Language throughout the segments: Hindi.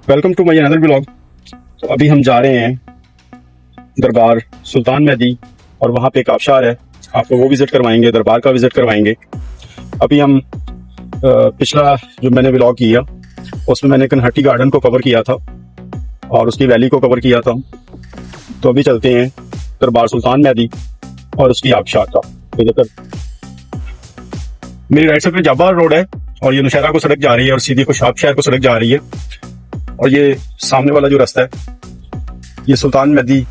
Welcome to my another blog. तो अभी हम जा रहे हैं दरबार सुल्तान मेहदी और वहाँ पे एक आबशार है, आपको वो विज़िट करवाएंगे, दरबार का विज़िट करवाएंगे। अभी हम पिछला जो मैंने ब्लॉग किया उसमें मैंने कन्हट्टी गार्डन को कवर किया था और उसकी वैली को कवर किया था। तो अभी चलते हैं दरबार सुल्तान मेहदी और उसकी आबशार का विज़िट। मेरी राइट साइड में जाबार रोड है और ये नौशहरा को सड़क जा रही है और सीधी खुशाब शहर को सड़क जा रही है। और ये सामने वाला जो रास्ता है ये सुल्तान मेहदी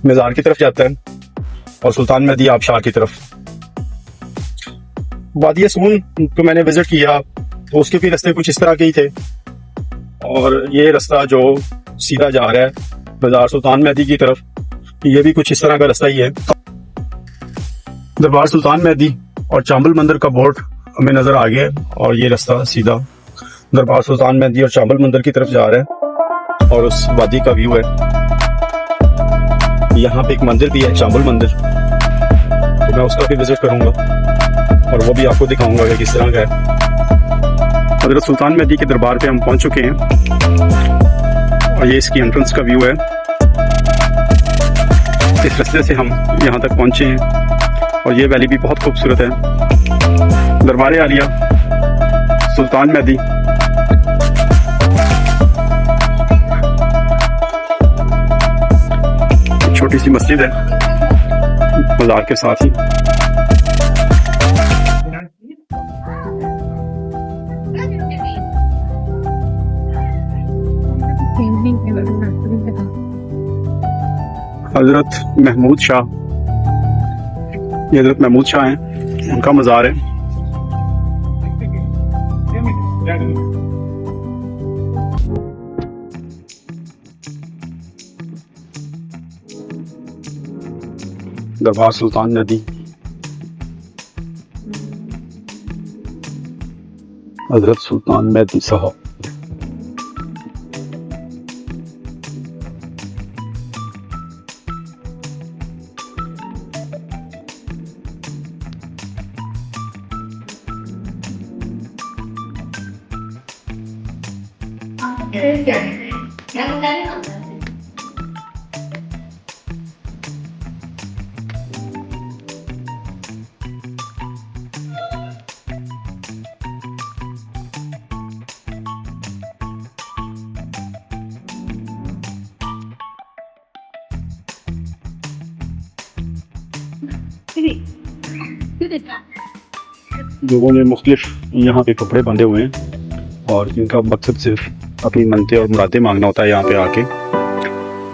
मज़ार की तरफ जाता है और सुल्तान मेहदी आबशार की तरफ। वादी सून को मैंने विजिट किया तो उसके भी रास्ते कुछ इस तरह के ही थे और ये रास्ता जो सीधा जा रहा है मज़ार सुल्तान मेहदी की तरफ, ये भी कुछ इस तरह का रास्ता ही है। दरबार सुल्तान मेहदी और चांबल मंदिर का बोर्ड हमें नजर आ गया और ये रास्ता सीधा दरबार सुल्तान मेहदी और चांबल मंदिर की तरफ जा रहा है और उस वादी का व्यू है। यहाँ पे एक मंदिर भी है, चांबल मंदिर, तो मैं उसका भी विजिट करूंगा और वो भी आपको दिखाऊंगा कि किस तरह का है। हजरत सुल्तान मेहदी के दरबार पे हम पहुंच चुके हैं और ये इसकी एंट्रेंस का व्यू है। इस रास्ते से हम यहाँ तक पहुंचे हैं और ये वैली भी बहुत खूबसूरत है। दरबार आलिया सुल्तान मेहदी, छोटी सी मस्जिद है मज़ार के साथ ही। हजरत महमूद शाह, ये हजरत महमूद शाह हैं, उनका मज़ार है। दरबार सुल्तान मेहदी, हजरत सुल्तान मेहदी साहब। लोगों ने मुख्तलिफ यहाँ पे कपड़े बांधे हुए हैं और इनका मकसद सिर्फ अपनी मनते और मुरादें मांगना होता है यहाँ पे आके।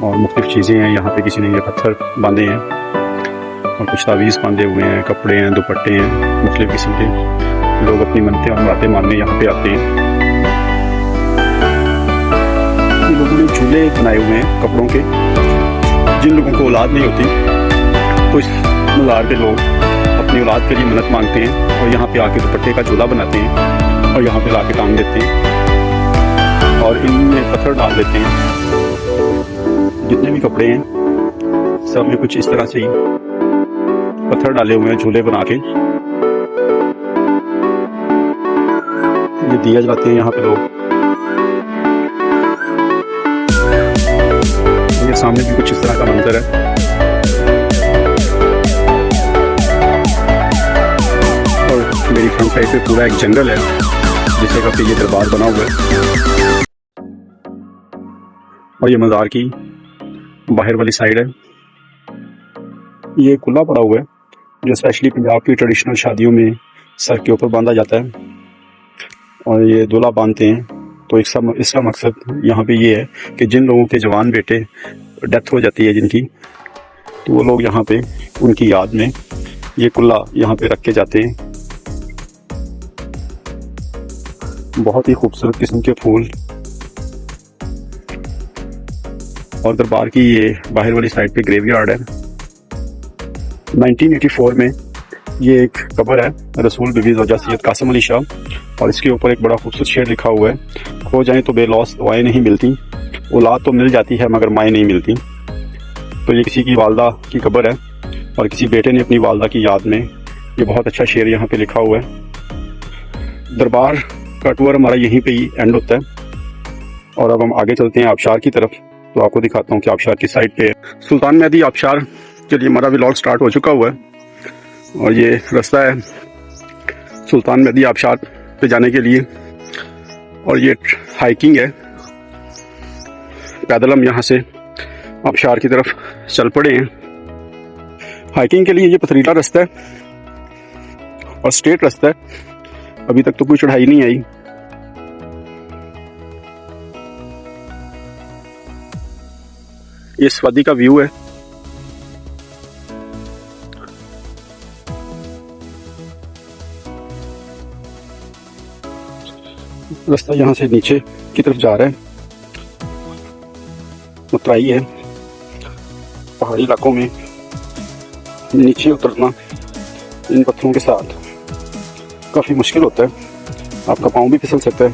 और मुख्तलिफ चीज़ें हैं यहाँ पे, किसी ने ये पत्थर बांधे हैं और कुछ तावीज़ बांधे हुए हैं, कपड़े हैं, दुपट्टे हैं, मुख्तलिफ किस्म के। लोग अपनी मनते और मुरादें मांगने यहाँ पे आते हैं। लोगों ने झूले बनाए हुए हैं कपड़ों के। जिन लोगों को औलाद नहीं होती तो इस मज़ार पे लोग अपनी औलाद के लिए मन्नत मांगते हैं और यहाँ पे आके दुपट्टे का झूला बनाते हैं और यहाँ पे लाके टांग देते हैं और इनमें पत्थर डाल देते हैं। जितने भी कपड़े हैं सब में कुछ इस तरह से ही पत्थर डाले हुए हैं, झूले बना के ये दिए जाते हैं यहाँ पे लोग। ये सामने भी कुछ इस तरह का मंजर है। मेरी फ्रंट साइड पे पूरा एक जंगल है जिससे काफी ये दरबार बना हुआ है और ये मज़ार की बाहर वाली साइड है। ये खुला पड़ा हुआ है जो स्पेशली पंजाब की ट्रेडिशनल शादियों में सर के ऊपर बांधा जाता है और ये दूल्हा बांधते हैं। तो इसका मकसद यहाँ पे ये है कि जिन लोगों के जवान बेटे डेथ हो जाती है जिनकी, तो वो लोग यहाँ पे उनकी याद में ये कुल्ला यहाँ पे रख के जाते हैं। बहुत ही खूबसूरत किस्म के फूल और दरबार की ये बाहर वाली साइड पे ग्रेवयार्ड है। 1984 में ये एक कब्र है रसूल बीबी ज़ौजा सैयद कासिम अली शाह और इसके ऊपर एक बड़ा खूबसूरत शेर लिखा हुआ है, खो जाए तो बेलौस दुआएं नहीं मिलती, औलाद तो मिल जाती है मगर माएँ नहीं मिलती। तो ये किसी की वालदा की कब्र है और किसी बेटे ने अपनी वालदा की याद में ये बहुत अच्छा शेर यहाँ पे लिखा हुआ है। दरबार का टूर हमारा यहीं पे ही एंड होता है और अब हम आगे चलते हैं आबशार की तरफ, तो आपको दिखाता हूँ कि आबशार की साइड पे सुल्तान मेहदी आबशार के लिए हमारा व्लॉग स्टार्ट हो चुका हुआ है। और ये रास्ता है सुल्तान मेहदी आबशार पे जाने के लिए, और ये हाइकिंग है। पैदल हम यहाँ से आबशार की तरफ चल पड़े हैं। हाइकिंग के लिए ये पथरीला रास्ता है और स्ट्रेट रास्ता है, अभी तक तो कोई चढ़ाई नहीं आई। इस वादी का व्यू है। रास्ता यहाँ से नीचे की तरफ जा रहा है, उतराई है। पहाड़ी इलाकों में नीचे उतरना इन पत्थरों के साथ काफ़ी मुश्किल होता है, आपका पाँव भी फिसल सकता है।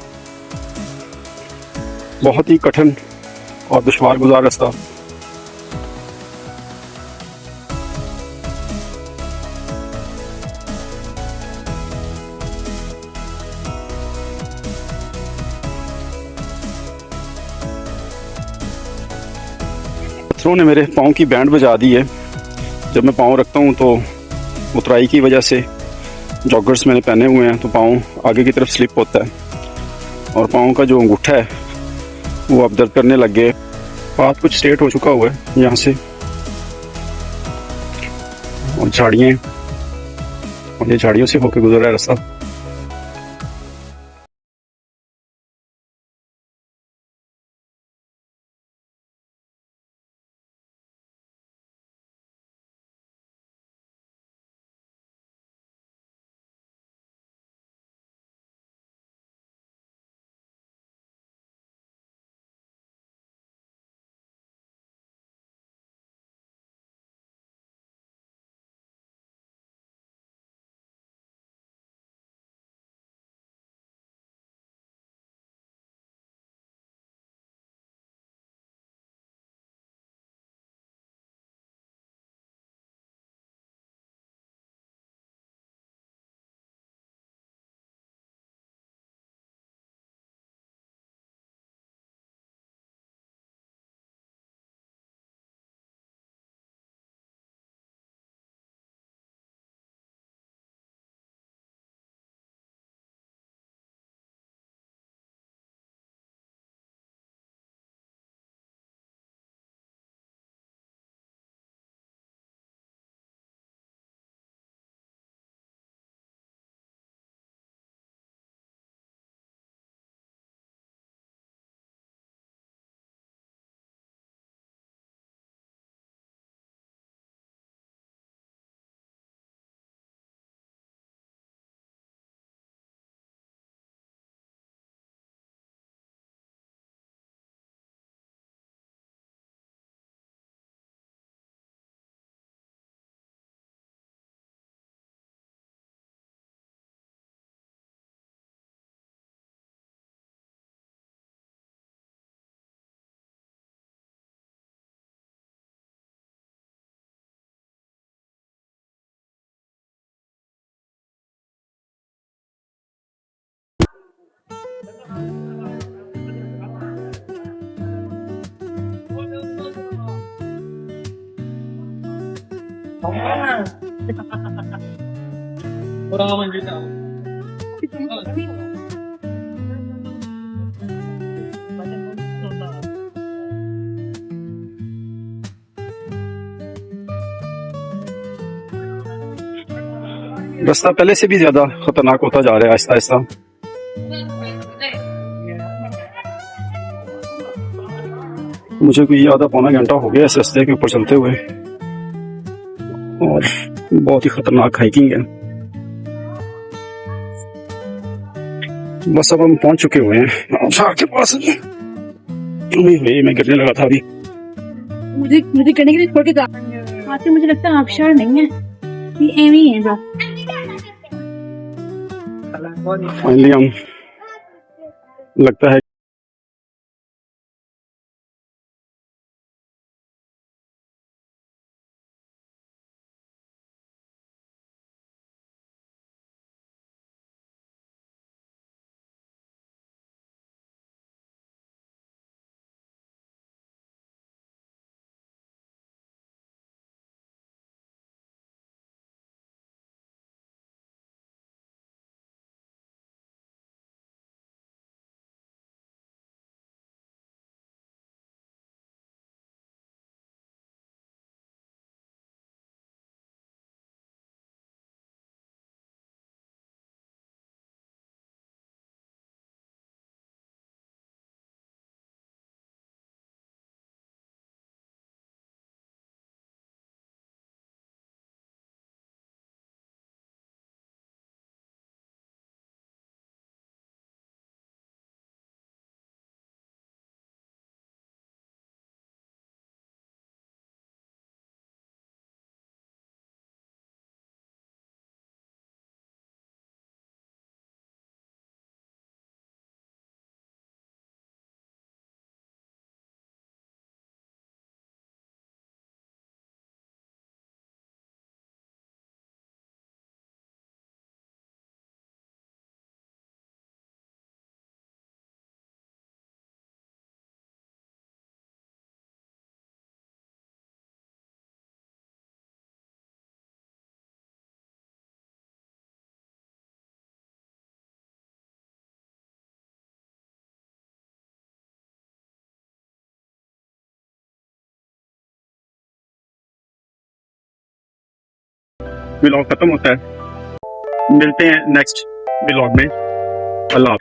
बहुत ही कठिन और दुश्वार गुजार रास्ता। पत्थरों ने मेरे पाँव की बैंड बजा दी है। जब मैं पाँव रखता हूँ तो उतराई की वजह से जॉगर्स मैंने पहने हुए हैं, तो पाँव आगे की तरफ स्लिप होता है और पाँव का जो अंगूठा है वो अब दर्द करने लग गए। पाथ कुछ स्ट्रेट हो चुका हुआ है यहाँ से, और झाड़ियाँ, और ये झाड़ियों से होकर गुजर रहा है रास्ता। रास्ता पहले से भी ज्यादा खतरनाक होता जा रहा है आहिस्ता आहिस्ता। मुझे कोई आधा पौना घंटा हो गया इस रास्ते के ऊपर चलते हुए, और बहुत ही खतरनाक हाइकिंग है। बस अब हम पहुंच चुके हुए हैं आबशार के पास। मैं गिरने लगा था अभी। मुझे करने के लिए छोटे आते, मुझे लगता है आबशार नहीं है, ये एवी है बस। फाइनली हम, लगता है व्लॉग खत्म होता है। मिलते हैं नेक्स्ट व्लॉग में। अल्लाह हाफ़िज़।